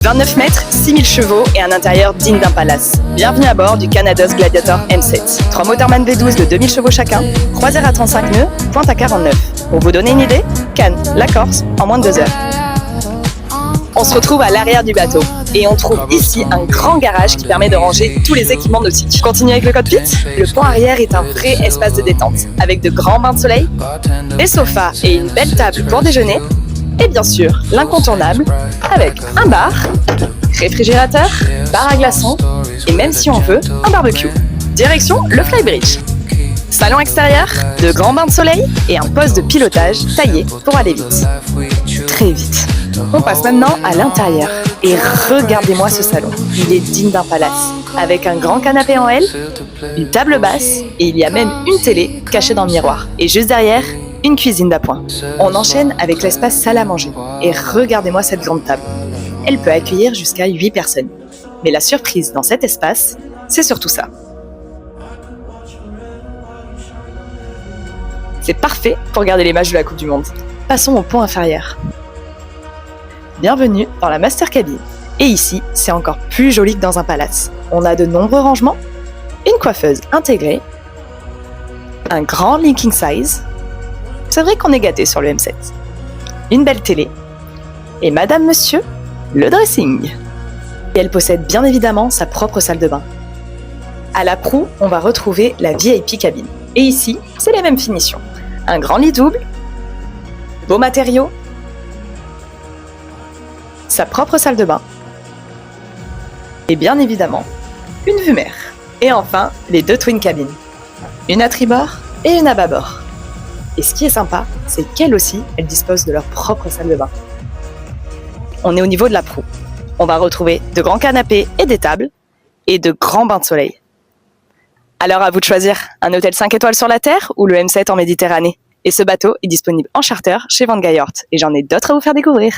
29 mètres, 6000 chevaux et un intérieur digne d'un palace. Bienvenue à bord du Canados Gladiator M7. 3 Motorman V12 de 2000 chevaux chacun, croisière à 35 nœuds, pointe à 49. Pour vous donner une idée, Cannes, la Corse, en moins de 2 heures. On se retrouve à l'arrière du bateau et on trouve ici un grand garage qui permet de ranger tous les équipements nautiques. Continue avec le cockpit. Le pont arrière est un vrai espace de détente avec de grands bains de soleil, des sofas et une belle table pour déjeuner. Et bien sûr, l'incontournable, avec un bar, réfrigérateur, bar à glaçons, et même si on veut, un barbecue. Direction le Flybridge. Salon extérieur, de grands bains de soleil et un poste de pilotage taillé pour aller vite. Très vite. On passe maintenant à l'intérieur. Et regardez-moi ce salon. Il est digne d'un palace. Avec un grand canapé en L, une table basse, et il y a même une télé cachée dans le miroir. Et juste derrière, une cuisine d'appoint. On enchaîne avec l'espace salle à manger. Et regardez-moi cette grande table. Elle peut accueillir jusqu'à 8 personnes. Mais la surprise dans cet espace, c'est surtout ça. C'est parfait pour regarder les matchs de la Coupe du Monde. Passons au pont inférieur. Bienvenue dans la Master Cabin. Et ici, c'est encore plus joli que dans un palace. On a de nombreux rangements, une coiffeuse intégrée, un grand linking size. C'est vrai qu'on est gâté sur le M7. Une belle télé. Et madame, monsieur, le dressing. Et elle possède bien évidemment sa propre salle de bain. À la proue, on va retrouver la VIP cabine. Et ici, c'est les mêmes finitions. Un grand lit double, beaux matériaux, sa propre salle de bain. Et bien évidemment, une vue mer. Et enfin, les 2 twin cabines. Une à tribord et une à bâbord. Et ce qui est sympa, c'est qu'elles aussi, elles disposent de leur propre salle de bain. On est au niveau de la proue. On va retrouver de grands canapés et des tables, et de grands bains de soleil. Alors à vous de choisir, un hôtel 5 étoiles sur la Terre ou le M7 en Méditerranée. Et ce bateau est disponible en charter chez Van Gaijort, et j'en ai d'autres à vous faire découvrir.